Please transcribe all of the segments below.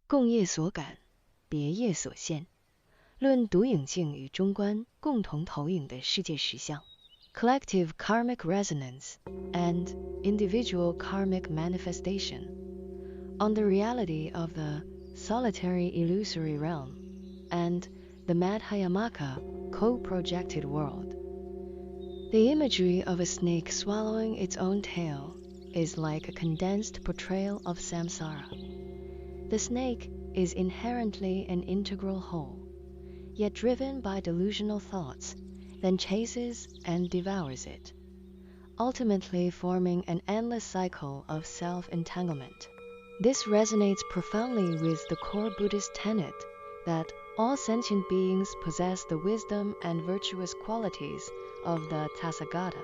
共业所感，别业所现，论独影镜与中观共同投影的世界实相 collective karmic resonance and individual karmic manifestation on the reality of the solitary illusory realm and the Madhyamaka co-projected world. The imagery of a snake swallowing its own tail is like a condensed portrayal of samsara. The snake is inherently an integral whole, yet driven by delusional thoughts, then chases and devours it, ultimately forming an endless cycle of self-entanglement. This resonates profoundly with the core Buddhist tenet that all sentient beings possess the wisdom and virtuous qualities of the Tathagata,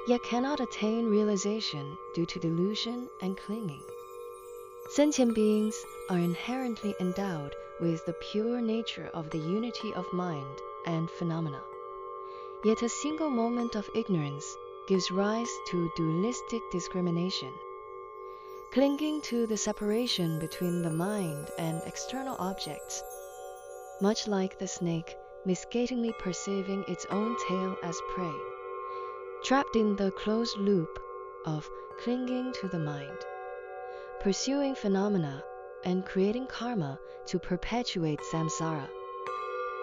yet cannot attain realization due to delusion and clinging. Sentient beings are inherently endowed with the pure nature of the unity of mind and phenomena. Yet a single moment of ignorance gives rise to dualistic discrimination. Clinging to the separation between the mind and external objects, much like the snake misguidingly perceiving its own tail as prey, trapped in the closed loop of clinging to the mind, pursuing phenomena and creating karma to perpetuate samsara.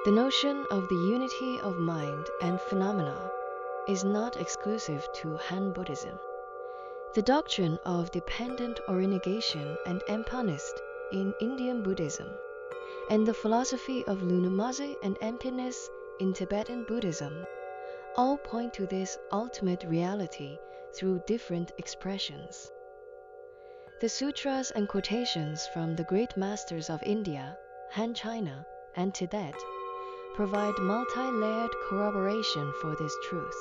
The notion of the unity of mind and phenomena is not exclusive to Han Buddhism. The doctrine of dependent orientation and empanist in Indian Buddhism, and the philosophy of luminosity and emptiness in Tibetan Buddhism all point to this ultimate reality through different expressions. The sutras and quotations from the great masters of India, Han China, and Tibet provide multi-layered corroboration for this truth.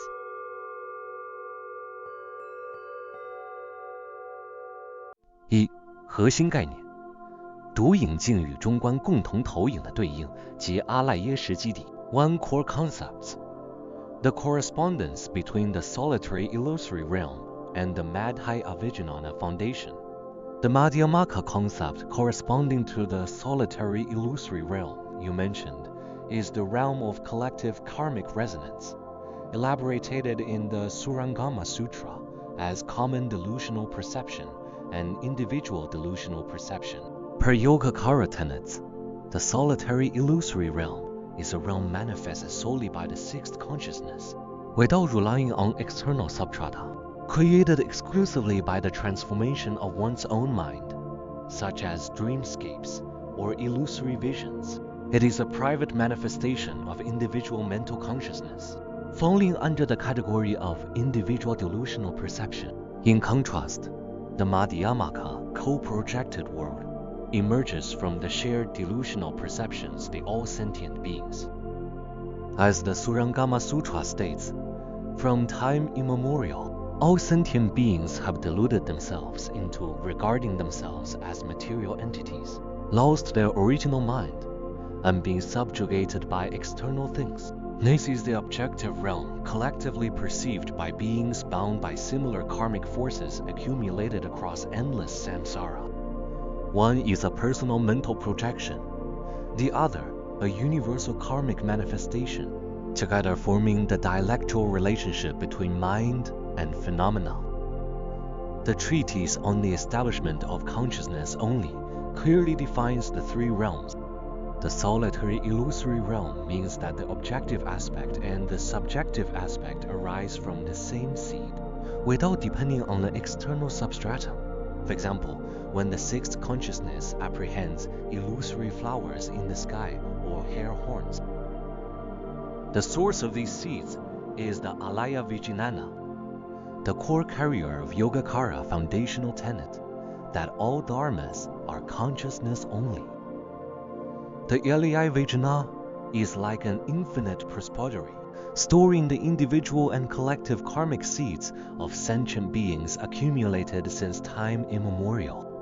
一、核心概念：独影镜与中观共同投影的对应及阿赖耶识基底 One core concepts. The correspondence between the solitary illusory realm and the Madhyamaka foundation. The Madhyamaka concept corresponding to the solitary illusory realm you mentioned is the realm of collective karmic resonance, elaborated in the Surangama Sutra as common delusional perception and individual delusional perception. Per Yogacara tenets, the solitary illusory realm is a realm manifested solely by the sixth consciousness, without relying on external substrata, created exclusively by the transformation of one's own mind, such as dreamscapes or illusory visions. It is a private manifestation of individual mental consciousness, falling under the category of individual delusional perception. In contrast, the Madhyamaka co-projected world emerges from the shared delusional perceptions of all sentient beings. As the Surangama Sutra states, from time immemorial, all sentient beings have deluded themselves into regarding themselves as material entities, lost their original mind, and been subjugated by external things. This is the objective realm collectively perceived by beings bound by similar karmic forces accumulated across endless samsara. One is a personal mental projection, the other a universal karmic manifestation, together forming the dialectical relationship between mind and phenomena. The treatise on the establishment of consciousness only clearly defines the three realms. The solitary illusory realm means that the objective aspect and the subjective aspect arise from the same seed, without depending on the external substratum. For example, when the sixth consciousness apprehends illusory flowers in the sky or hair horns. The source of these seeds is the Alaya Vijnana, the core carrier of Yogacara foundational tenet that all dharmas are consciousness only. The Alaya Vijnana is like an infinite repository, storing the individual and collective karmic seeds of sentient beings accumulated since time immemorial.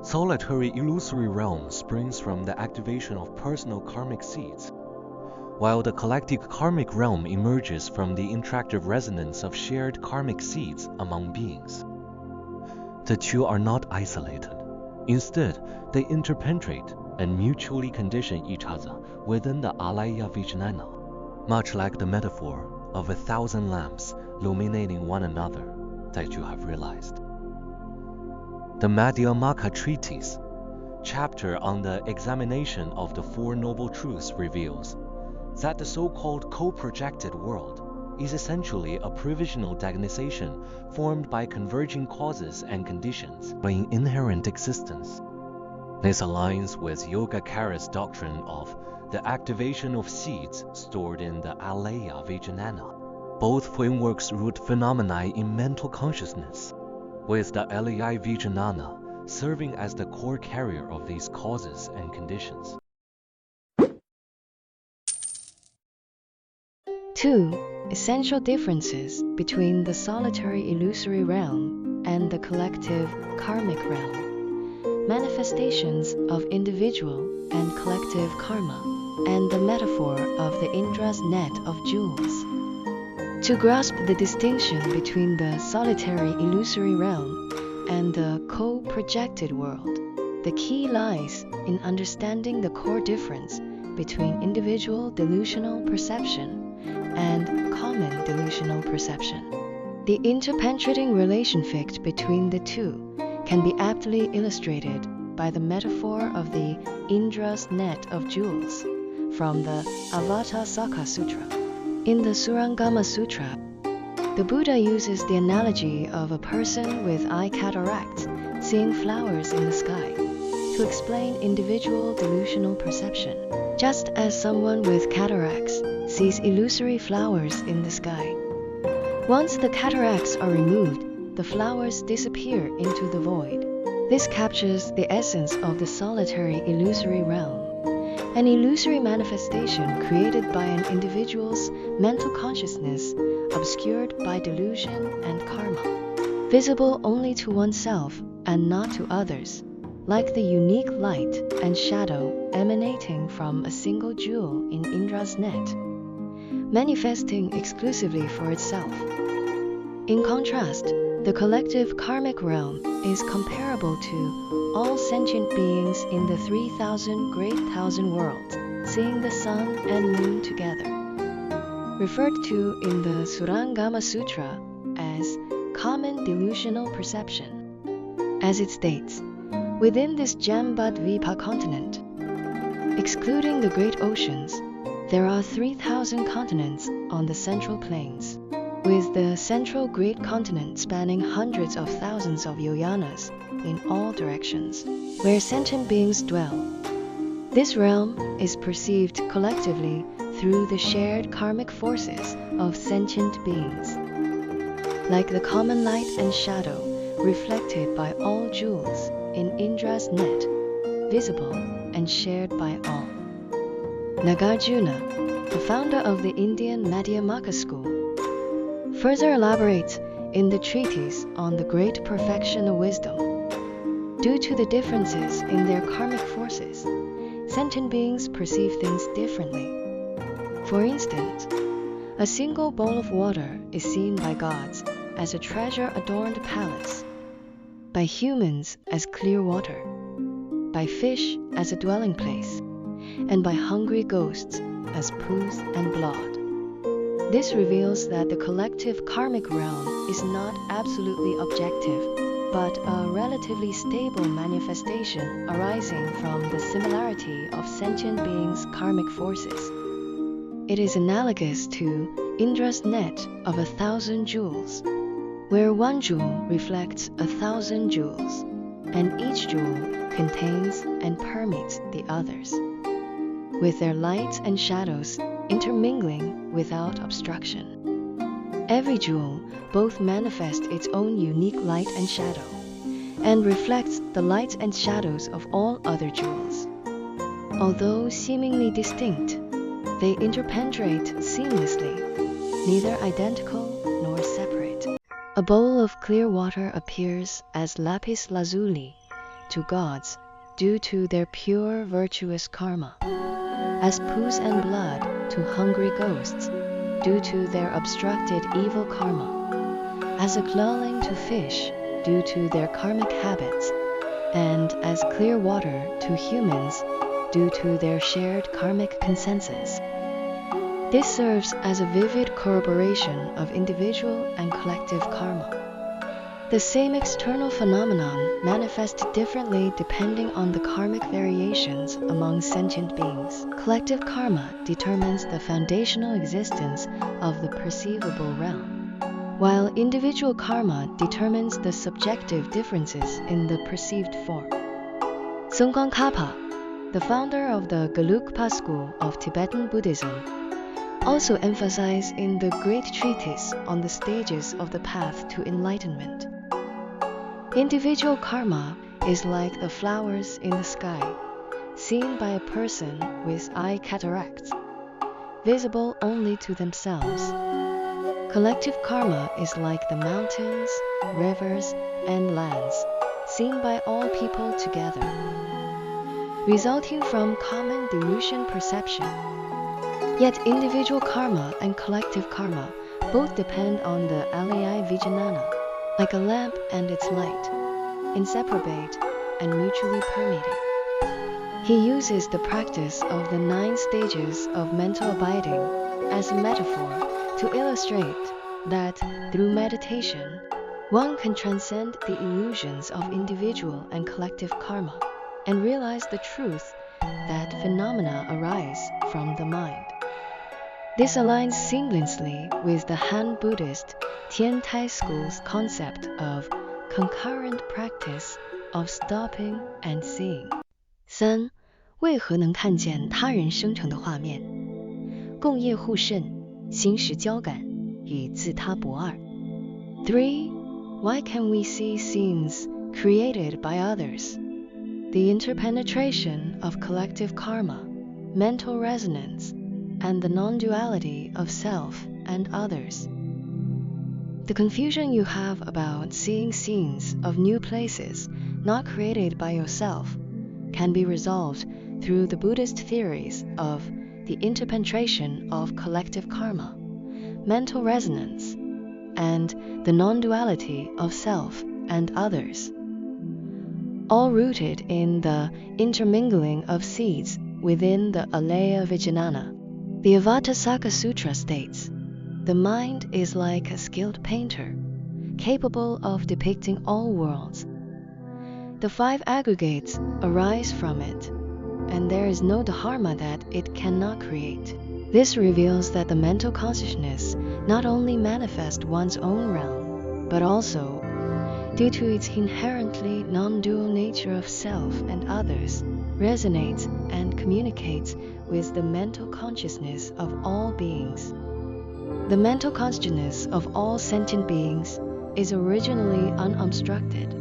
Solitary illusory realm springs from the activation of personal karmic seeds, while the collective karmic realm emerges from the interactive resonance of shared karmic seeds among beings. The two are not isolated, Instead, they interpenetrate and mutually condition each other within the alaya vijnana, much like the metaphor of 1,000 lamps illuminating one another that you have realized. The Madhyamaka Treatise, chapter on the examination of the Four Noble Truths, reveals that the so-called co-projected world is essentially a provisional diagonization formed by converging causes and conditions in inherent existence. This aligns with Yogacar's doctrine of the activation of seeds stored in the alaya vijnana. Both frameworks root phenomena in mental consciousness, with the alaya vijnana serving as the core carrier of these causes and conditions. 2. Essential differences between the solitary illusory realm and the collective karmic realm. Manifestations of individual and collective karma, and the metaphor of the Indra's net of jewels. To grasp the distinction between the solitary illusory realm and the co-projected world, the key lies in understanding the core difference between individual delusional perception and common delusional perception. The interpenetrating relationship between the two can be aptly illustrated by the metaphor of the Indra's net of jewels from the Avatasaka Sutra. In the Surangama Sutra, the Buddha uses the analogy of a person with eye cataracts seeing flowers in the sky to explain individual delusional perception, just as someone with cataracts sees illusory flowers in the sky. Once the cataracts are removed, the flowers disappear into the void. This captures the essence of the solitary illusory realm, an illusory manifestation created by an individual's mental consciousness obscured by delusion and karma, visible only to oneself and not to others, like the unique light and shadow emanating from a single jewel in Indra's net, manifesting exclusively for itself. In contrast, the collective karmic realm is comparable to all sentient beings in the 3,000 great thousand worlds, seeing the sun and moon together, referred to in the Surangama Sutra as common delusional perception. As it states, within this Jambudvipa continent, excluding the great oceans, there are 3,000 continents on the central plains, with the central great continent spanning hundreds of thousands of yojanas in all directions, where sentient beings dwell. This realm is perceived collectively through the shared karmic forces of sentient beings, like the common light and shadow reflected by all jewels in Indra's net, visible and shared by all. Nagarjuna, the founder of the Indian Madhyamaka school, further elaborates in the treatise on the great perfection of wisdom. Due to the differences in their karmic forces, sentient beings perceive things differently. For instance, a single bowl of water is seen by gods as a treasure-adorned palace, by humans as clear water, by fish as a dwelling place, and by hungry ghosts as poos and blood. This reveals that the collective karmic realm is not absolutely objective, but a relatively stable manifestation arising from the similarity of sentient beings' karmic forces. It is analogous to Indra's net of 1,000 jewels, where one jewel reflects 1,000 jewels, and each jewel contains and permeates the others, with their lights and shadows intermingling without obstruction. Every jewel both manifests its own unique light and shadow, and reflects the lights and shadows of all other jewels. Although seemingly distinct, they interpenetrate seamlessly, neither identical nor separate. A bowl of clear water appears as lapis lazuli to gods due to their pure virtuous karma, as poos and blood to hungry ghosts due to their obstructed evil karma, as a glowing to fish due to their karmic habits, and as clear water to humans due to their shared karmic consensus. This serves as a vivid corroboration of individual and collective karma. The same external phenomenon manifests differently depending on the karmic variations among sentient beings. Collective karma determines the foundational existence of the perceivable realm, while individual karma determines the subjective differences in the perceived form. Tsongkhwang Kapa, the founder of the Gelugpa school of Tibetan Buddhism, also emphasized in the great treatise on the stages of the path to enlightenment. Individual karma is like the flowers in the sky, seen by a person with eye cataracts, visible only to themselves. Collective karma is like the mountains, rivers, and lands, seen by all people together, resulting from common delusion perception. Yet individual karma and collective karma both depend on the alaya vijnana, like a lamp and its light, inseparable and mutually permeating. He uses the practice of the 9 stages of mental abiding as a metaphor to illustrate that through meditation, one can transcend the illusions of individual and collective karma and realize the truth that phenomena arise from the mind. This aligns seamlessly with the Han Buddhist Tian Tai school's concept of concurrent practice of stopping and seeing. 3. 为何能看见他人生成的画面？共业互渗，心识交感，与自他不二。3. Why can we see scenes created by others? The interpenetration of collective karma, mental resonance, and the non-duality of self and others. The confusion you have about seeing scenes of new places not created by yourself can be resolved through the Buddhist theories of the interpenetration of collective karma, mental resonance, and the non-duality of self and others, all rooted in the intermingling of seeds within the alaya vijnana. The Avatasaka Sutra states, the mind is like a skilled painter, capable of depicting all worlds. The 5 aggregates arise from it, and there is no dharma that it cannot create. This reveals that the mental consciousness not only manifests one's own realm, but also, due to its inherently non-dual nature of self and others, resonates and communicates with the mental consciousness of all beings. The mental consciousness of all sentient beings is originally unobstructed.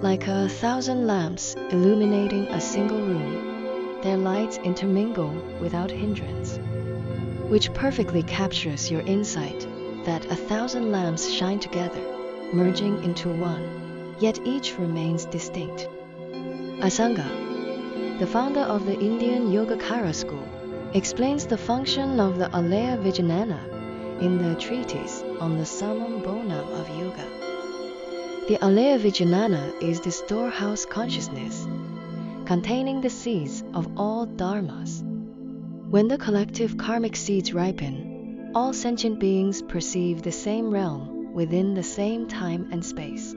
Like 1,000 lamps illuminating a single room, their lights intermingle without hindrance, which perfectly captures your insight that 1,000 lamps shine together, merging into one, yet each remains distinct. Asanga, the founder of the Indian Yogacara school, explains the function of the alaya vijnana in the treatise on the summum bonum of yoga. The alaya vijnana is the storehouse consciousness, containing the seeds of all dharmas. When the collective karmic seeds ripen, all sentient beings perceive the same realm within the same time and space.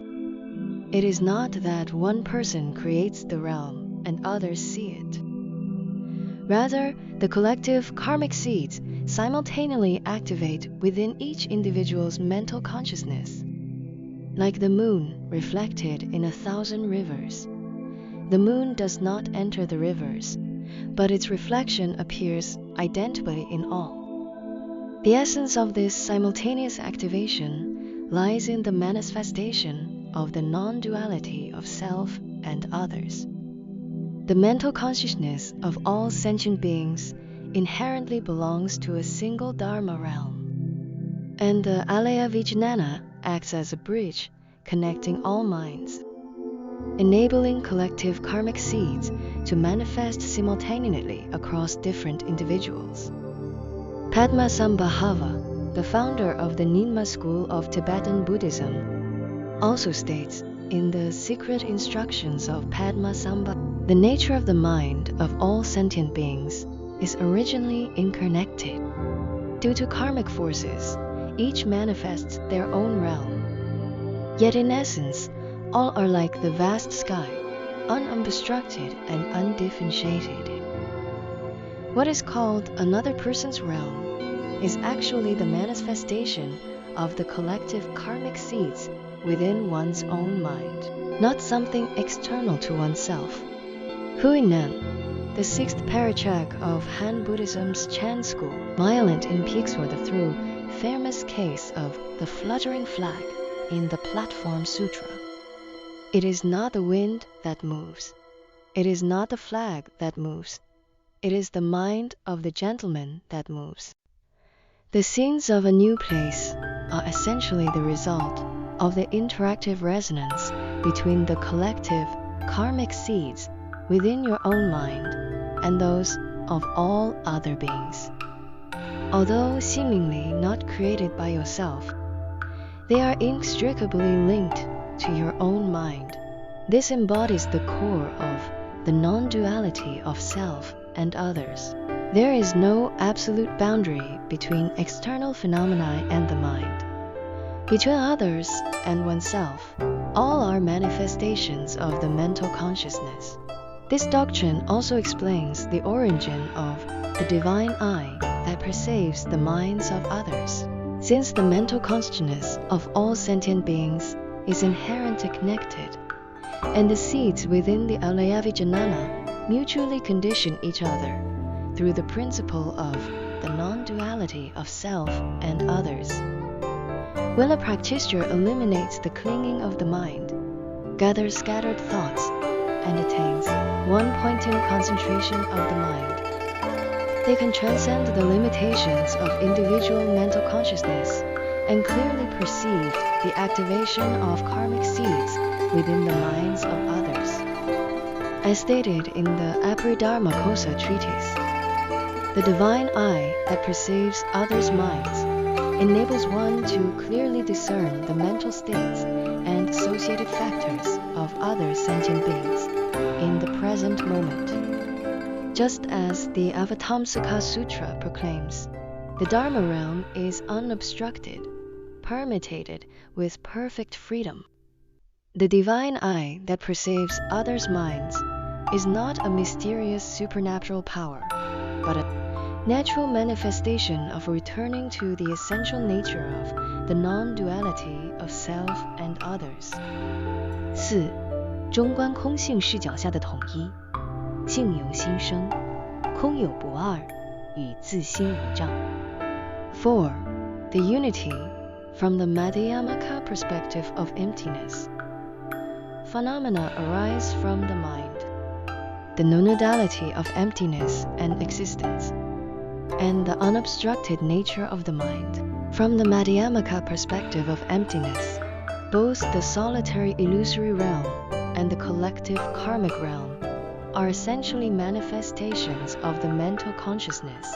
It is not that one person creates the realm and others see it. Rather, the collective karmic seeds simultaneously activate within each individual's mental consciousness. Like the moon reflected in 1,000 rivers, the moon does not enter the rivers, but its reflection appears identically in all. The essence of this simultaneous activation lies in the manifestation of the non-duality of self and others. The mental consciousness of all sentient beings inherently belongs to a single dharma realm, and the alaya vijnana acts as a bridge connecting all minds, enabling collective karmic seeds to manifest simultaneously across different individuals. Padmasambhava, the founder of the Nyingma school of Tibetan Buddhism, also states, in the secret instructions of Padmasambhava. The nature of the mind of all sentient beings is originally interconnected. Due to karmic forces, each manifests their own realm. Yet in essence, all are like the vast sky, unobstructed and undifferentiated. What is called another person's realm is actually the manifestation of the collective karmic seeds within one's own mind, not something external to oneself. Huineng, the sixth parachak of Han Buddhism's Chan school, violent in Pixor through famous case of the fluttering flag in the Platform Sutra. It is not the wind that moves. It is not the flag that moves. It is the mind of the gentleman that moves. The scenes of a new place are essentially the result of the interactive resonance between the collective karmic seeds within your own mind and those of all other beings. Although seemingly not created by yourself, they are inextricably linked to your own mind. This embodies the core of the non-duality of self and others. There is no absolute boundary between external phenomena and the mind. Between others and oneself, all are manifestations of the mental consciousness. This doctrine also explains the origin of the divine eye that perceives the minds of others. Since the mental consciousness of all sentient beings is inherently connected, and the seeds within the Alayavijnana mutually condition each other through the principle of the non-duality of self and others. When a practitioner eliminates the clinging of the mind, gathers scattered thoughts, and attains one-pointed concentration of the mind, they can transcend the limitations of individual mental consciousness and clearly perceive the activation of karmic seeds within the minds of others. As stated in the Abhidharma Kosa treatise, the divine eye that perceives others' minds enables one to clearly discern the mental states and associated factors of other sentient beings in the present moment. Just as the Avatamsaka Sutra proclaims, the Dharma realm is unobstructed, permeated with perfect freedom. The divine eye that perceives others' minds is not a mysterious supernatural power, but a natural manifestation of returning to the essential nature of the non-duality of self and others. 4. 中观空性视角下的统一，性由心生，空有不二，与自心无障。 4. The unity from the Madhyamaka perspective of emptiness. Phenomena arise from the mind, the non-duality of emptiness and existence, and the unobstructed nature of the mind. From the Madhyamaka perspective of emptiness, both the solitary illusory realm and the collective karmic realm are essentially manifestations of the mental consciousness,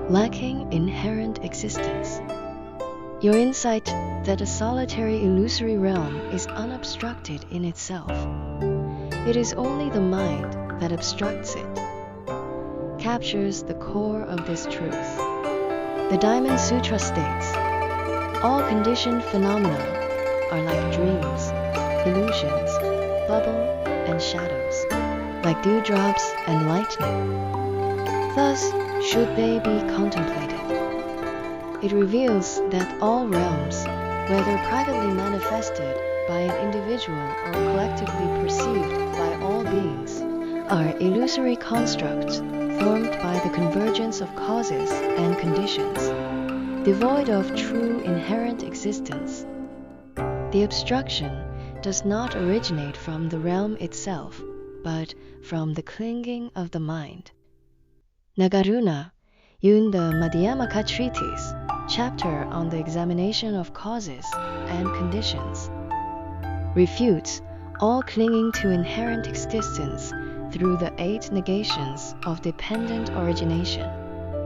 lacking inherent existence. Your insight that a solitary illusory realm is unobstructed in itself. It is only the mind that obstructs it, captures the core of this truth. The Diamond Sutra states, all conditioned phenomena are like dreams, illusions, bubble, and shadows, like dewdrops and lightning. Thus should they be contemplated. It reveals that all realms, whether privately manifested by an individual or collectively perceived by all beings, are illusory constructs formed by the convergence of causes and conditions, devoid of true inherent existence. The obstruction does not originate from the realm itself, but from the clinging of the mind. Nagarjuna, in the Madhyamaka treatise, chapter on the examination of causes and conditions, refutes all clinging to inherent existence through the 8 negations of dependent origination,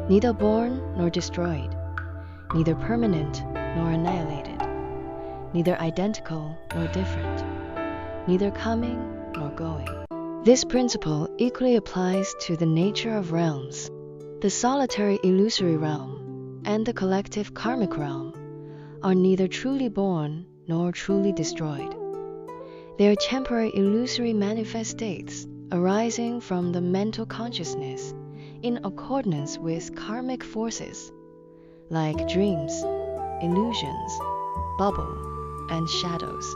neither born nor destroyed, neither permanent nor annihilated, neither identical nor different, neither coming nor going. This principle equally applies to the nature of realms. The solitary illusory realm and the collective karmic realm are neither truly born nor truly destroyed. They are temporary illusory manifest states arising from the mental consciousness in accordance with karmic forces, like dreams, illusions, bubble, and shadows,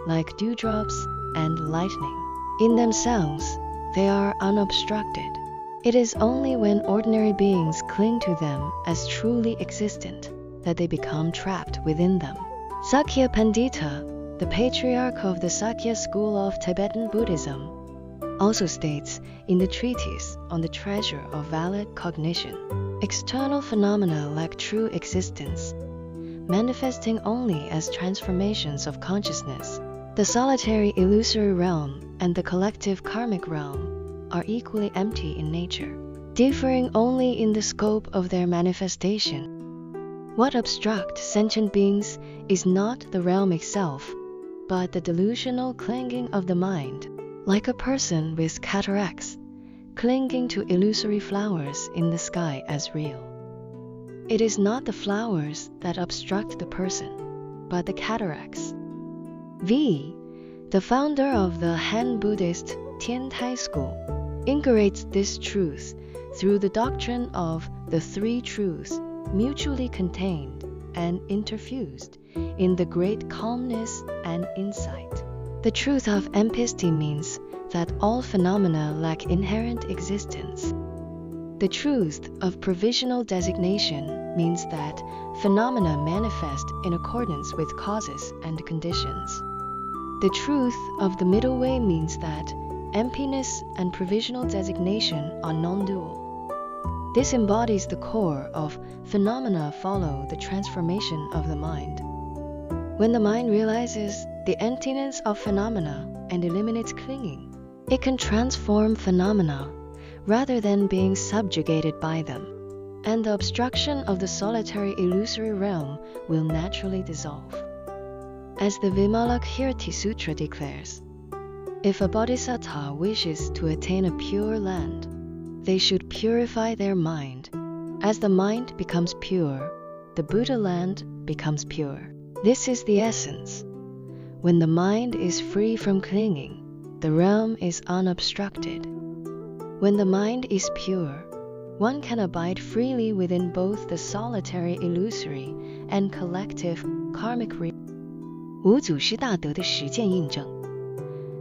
like dewdrops and lightning. In themselves, they are unobstructed. It is only when ordinary beings cling to them as truly existent that they become trapped within them. Sakya Pandita, the patriarch of the Sakya school of Tibetan Buddhism, also states in the treatise on the treasure of valid cognition, external phenomena lack true existence, manifesting only as transformations of consciousness. The solitary illusory realm and the collective karmic realm are equally empty in nature, differing only in the scope of their manifestation. What obstructs sentient beings is not the realm itself, but the delusional clinging of the mind, like a person with cataracts, clinging to illusory flowers in the sky as real. It is not the flowers that obstruct the person, but the cataracts. V, the founder of the Han Buddhist Tiantai school, inaugurates this truth through the doctrine of the three truths mutually contained and interfused in the great calmness and insight. The truth of empty means that all phenomena lack inherent existence. The truth of provisional designation means that phenomena manifest in accordance with causes and conditions. The truth of the middle way means that emptiness and provisional designation are non-dual. This embodies the core of phenomena follow the transformation of the mind. When the mind realizes the emptiness of phenomena and eliminates clinging, it can transform phenomena rather than being subjugated by them, and the obstruction of the solitary illusory realm will naturally dissolve. As the Vimalakirti Sutra declares, if a bodhisattva wishes to attain a pure land, they should purify their mind. As the mind becomes pure, the Buddha land becomes pure. This is the essence. When the mind is free from clinging, the realm is unobstructed. When the mind is pure, one can abide freely within both the solitary illusory and collective karmic realm. 五祖师大德的实践印证，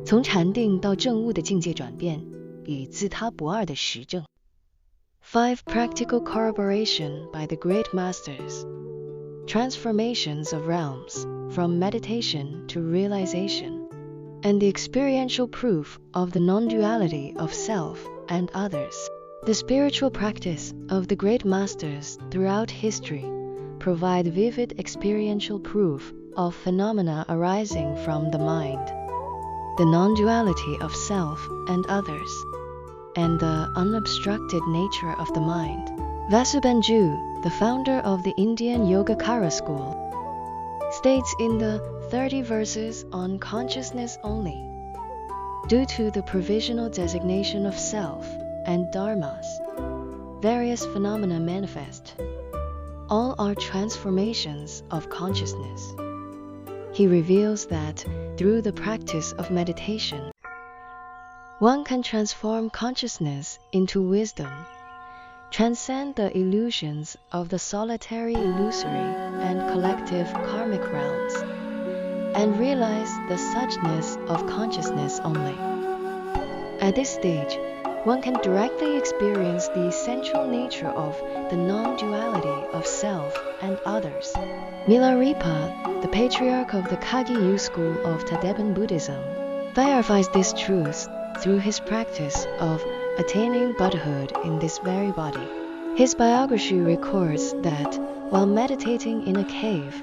从禅定到证悟的境界转变，与自他不二的实证。5 Practical corroboration by the great masters. Transformations of realms, from meditation to realization, and the experiential proof of the non-duality of self and others. The spiritual practice of the great masters throughout history provide vivid experiential proof of phenomena arising from the mind, the non-duality of self and others, and the unobstructed nature of the mind. Vasubandhu, the founder of the Indian Yogacara school, states in the 30 verses on consciousness only, due to the provisional designation of self and dharmas, various phenomena manifest. All are transformations of consciousness. He reveals that through the practice of meditation, one can transform consciousness into wisdom, transcend the illusions of the solitary illusory and collective karmic realms, and realize the suchness of consciousness only. At this stage, one can directly experience the essential nature of the non-duality of self and others. Milarepa, the patriarch of the Kagyu school of Tibetan Buddhism, verifies this truth through his practice of attaining Buddhahood in this very body. His biography records that while meditating in a cave,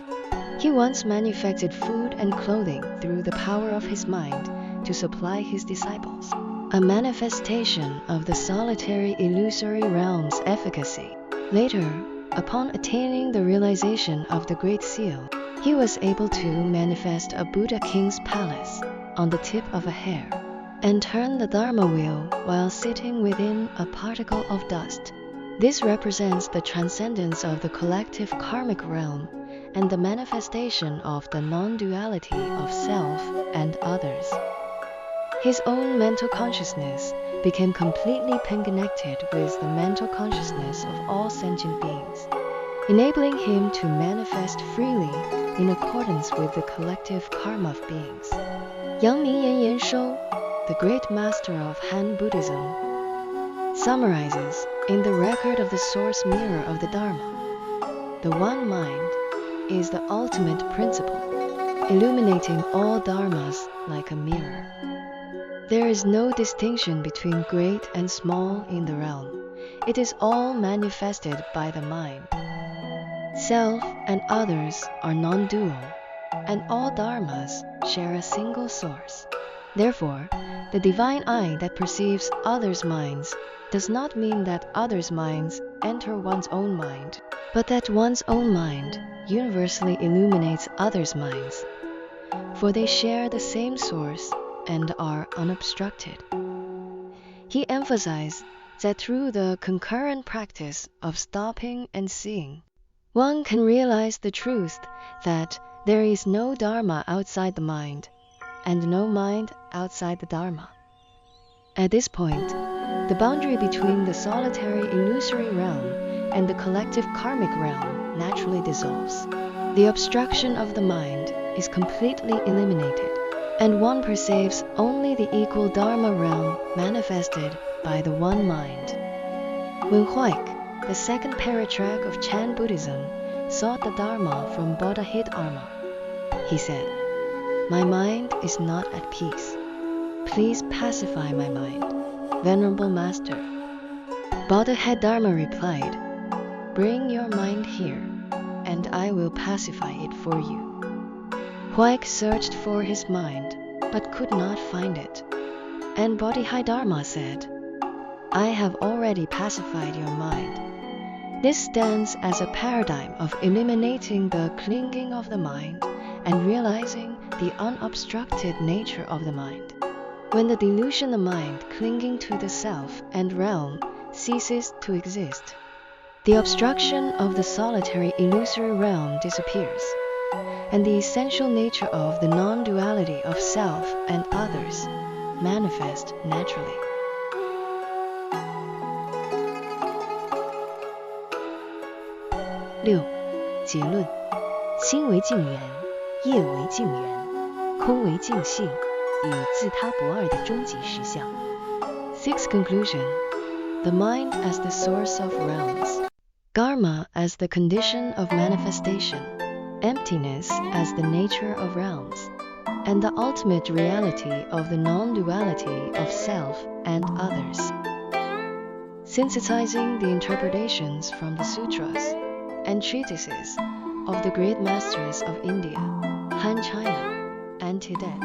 he once manufactured food and clothing through the power of his mind to supply his disciples, a manifestation of the solitary illusory realm's efficacy. Later, upon attaining the realization of the Great Seal, he was able to manifest a Buddha King's palace, on the tip of a hair, and turn the Dharma wheel while sitting within a particle of dust. This represents the transcendence of the collective karmic realm and the manifestation of the non-duality of self and others. His own mental consciousness became completely connected with the mental consciousness of all sentient beings, enabling him to manifest freely in accordance with the collective karma of beings. Yang Mingyan Yanshou, the great master of Han Buddhism, summarizes in the record of the source mirror of the Dharma. The one mind is the ultimate principle, illuminating all dharmas like a mirror. There is no distinction between great and small in the realm. It is all manifested by the mind. Self and others are non-dual, and all dharmas share a single source. Therefore, the divine eye that perceives others' minds does not mean that others' minds enter one's own mind, but that one's own mind universally illuminates others' minds, for they share the same source and are unobstructed. He emphasized that through the concurrent practice of stopping and seeing, one can realize the truth that there is no dharma outside the mind, and no mind outside the dharma. At this point, the boundary between the solitary illusory realm and the collective karmic realm naturally dissolves. The obstruction of the mind is completely eliminated, and one perceives only the equal dharma realm manifested by the one mind. When Huaik, the second paratrack of Chan Buddhism, sought the dharma from Bodhidharma, he said, "My mind is not at peace. Please pacify my mind, Venerable Master." Bodhidharma replied, "Bring your mind here, and I will pacify it for you." Huaik searched for his mind, but could not find it. And Bodhidharma said, "I have already pacified your mind." This stands as a paradigm of eliminating the clinging of the mind and realizing the unobstructed nature of the mind. When the delusional mind clinging to the self and realm ceases to exist, the obstruction of the solitary illusory realm disappears, and the essential nature of the non-duality of self and others manifest naturally. 6. 结论：心为净缘，业为净缘，空为净性，与自他不二的终极实相。Sixth conclusion: the mind as the source of realms, karma as the condition of manifestation, emptiness as the nature of realms, and the ultimate reality of the non-duality of self and others. Synthesizing the interpretations from the sutras and treatises of the great masters of India, Han China, and Tibet,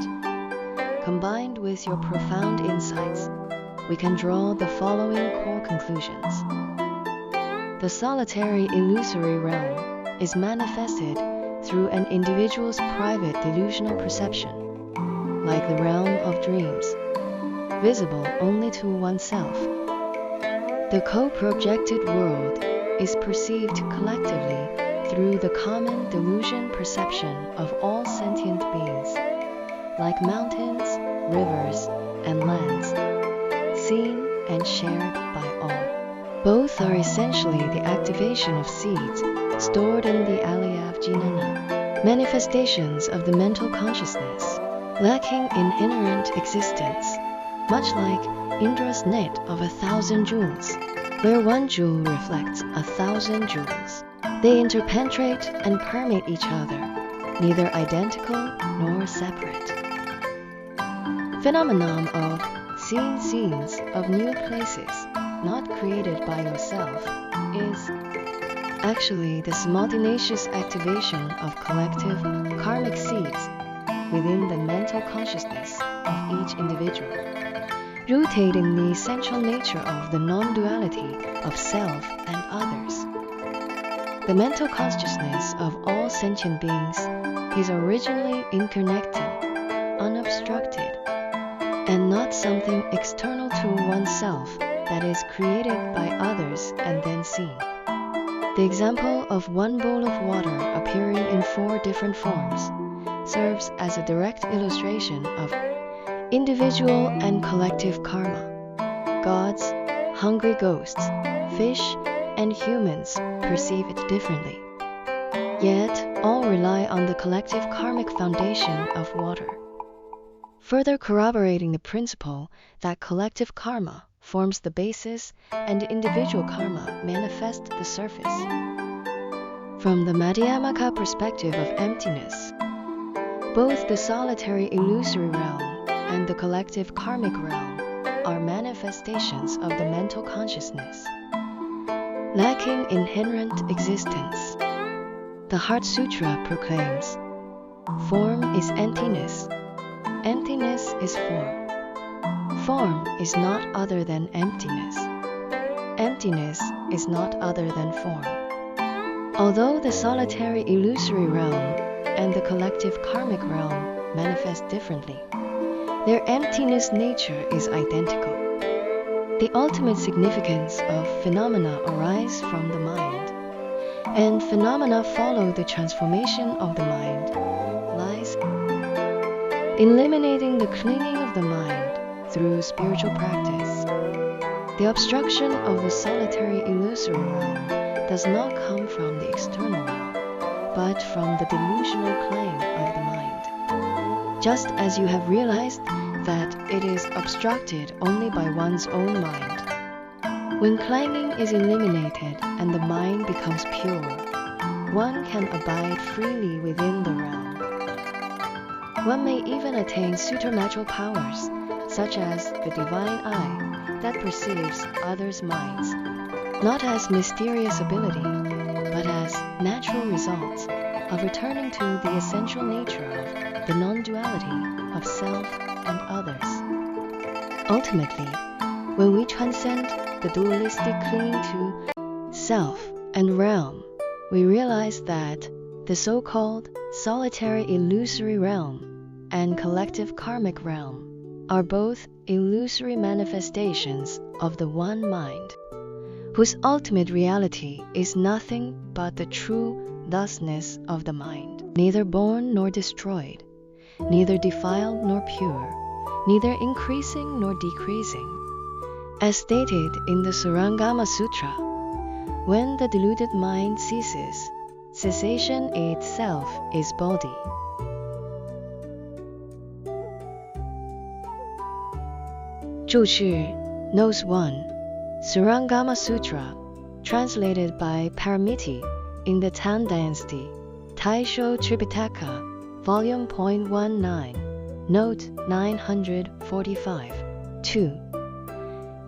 combined with your profound insights, we can draw the following core conclusions. The solitary illusory realm is manifested through an individual's private delusional perception, like the realm of dreams, visible only to oneself. The co-projected world is perceived collectively through the common delusion perception of all sentient beings, like mountains, rivers, and lands, seen and shared by all. Both are essentially the activation of seeds stored in the alaya of jnana, manifestations of the mental consciousness, lacking in inherent existence, much like Indra's net of 1,000 jewels, where one jewel reflects 1,000 jewels. They interpenetrate and permeate each other, neither identical nor separate. Phenomenon of seeing scenes of new places not created by yourself is actually the simultaneous activation of collective karmic seeds within the mental consciousness of each individual, rooted in the essential nature of the non-duality of self and others. The mental consciousness of all sentient beings is originally interconnected, unobstructed, and not something external to oneself that is created by others and then seen. The example of one bowl of water appearing in 4 different forms serves as a direct illustration of individual and collective karma. Gods, hungry ghosts, fish, and humans perceive it differently. Yet, all rely on the collective karmic foundation of water, further corroborating the principle that collective karma forms the basis and individual karma manifests the surface. From the Madhyamaka perspective of emptiness, both the solitary illusory realm and the collective karmic realm are manifestations of the mental consciousness, lacking inherent existence. The Heart Sutra proclaims, form is emptiness, emptiness is form. Form is not other than emptiness. Emptiness is not other than form. Although the solitary illusory realm and the collective karmic realm manifest differently, their emptiness nature is identical. The ultimate significance of phenomena arise from the mind, and phenomena follow the transformation of the mind, lies in eliminating the clinging of the mind through spiritual practice. The obstruction of the solitary illusory realm does not come from the external realm, but from the delusional claim of the mind. Just as you have realized that it is obstructed only by one's own mind. When clanging is eliminated and the mind becomes pure, one can abide freely within the realm. One may even attain supernatural powers, such as the divine eye that perceives others' minds, not as mysterious ability, but as natural results of returning to the essential nature of the non-duality of self and others. Ultimately, when we transcend the dualistic clinging to self and realm, we realize that the so-called solitary illusory realm and collective karmic realm are both illusory manifestations of the one mind, whose ultimate reality is nothing but the true thusness of the mind, neither born nor destroyed, neither defiled nor pure, neither increasing nor decreasing. As stated in the Surangama Sutra, when the deluded mind ceases, cessation itself is Bodhi. Zhushi, Notes 1, Surangama Sutra, translated by Paramiti in the Tang Dynasty, Taisho Tripitaka, Volume .19, Note 945. 2.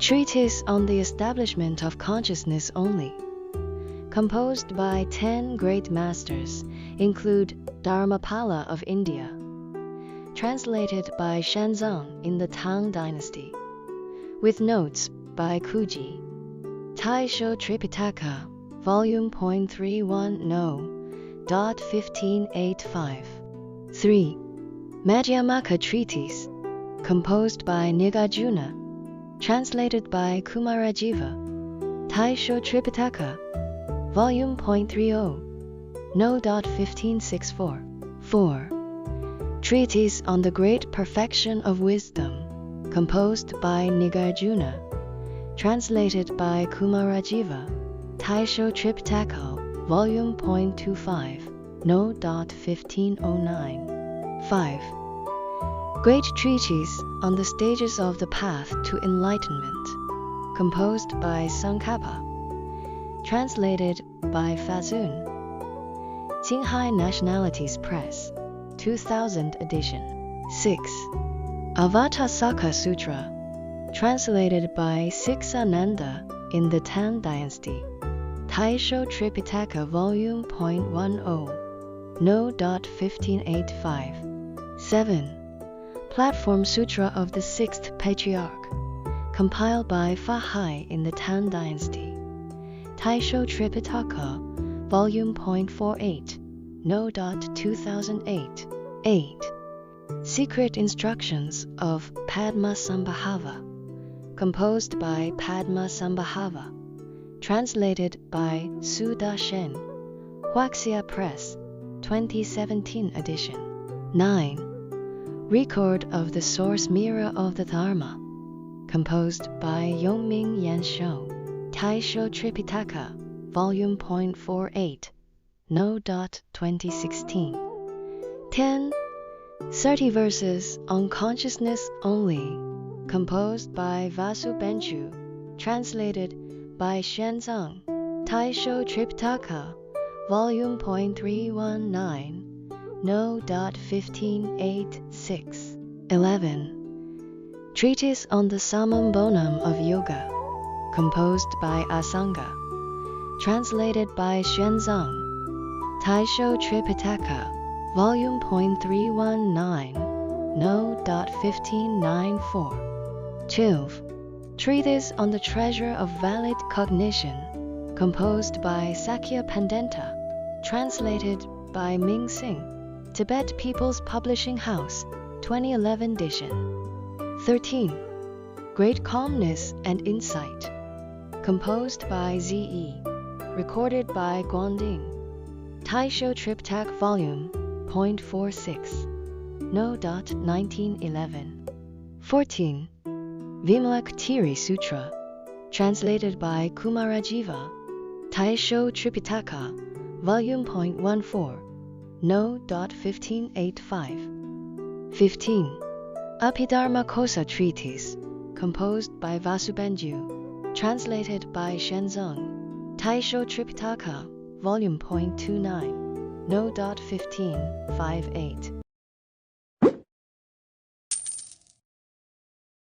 Treatise on the Establishment of Consciousness Only, composed by 10 great masters, include Dharmapala of India, translated by Shanzang in the Tang Dynasty, with notes by Kuji. Taisho Tripitaka, Volume .31 No. 1585. 3. Madhyamaka Treatise, composed by Nagarjuna, translated by Kumarajiva. Taisho Tripitaka, Volume .30 No. 1564. 4. Treatise on the Great Perfection of Wisdom, composed by Nagarjuna, translated by Kumarajiva. Taisho Tripitaka, Volume .25 No. 1509. 5. Great Treatise on the Stages of the Path to Enlightenment, composed by Tsongkhapa, translated by Fazun. Qinghai Nationalities Press, 2000 edition. 6. Avatasaka Sutra, translated by Siksananda in the Tang Dynasty. Taisho Tripitaka, Volume .10 No. 1585. 7. Platform Sutra of the Sixth Patriarch, compiled by Fa Hai in the Tang Dynasty. Taisho Tripitaka, Volume .48 No. 2008. 8. Secret Instructions of Padmasambhava, composed by Padmasambhava, translated by Su Da-shen, Huaxia Press, 2017 edition. 9. Record of the Source Mirror of the Dharma, composed by Yongming Yanshou, Taisho Tripitaka, Volume .48, No. 2016. 10. 30 Verses on Consciousness Only, composed by Vasu Benchu, translated by Xuanzang, Taisho Tripitaka, Volume .319, No. 1586. 11. Treatise on the Summum Bonum of Yoga, composed by Asanga, translated by Xuanzang, Taisho Tripitaka, Volume .319, No. 1594. 12. Treatise on the Treasure of Valid Cognition, composed by Sakya Pandenta, translated by Ming Sing, Tibet People's Publishing House, 2011 edition. 13. Great Calmness and Insight, composed by Z.E., recorded by Guanding, Taisho Triptak Volume .46, No. 1911. 14. Vimalakshmi Sutra, translated by Kumarajiva, Taisho Tripitaka, Volume .14, No. 1585. 15. Abhidharma Kosa Treatise, composed by Vasubanju, translated by Xuanzang, Taisho Tripitaka, Volume .29, No. 1558.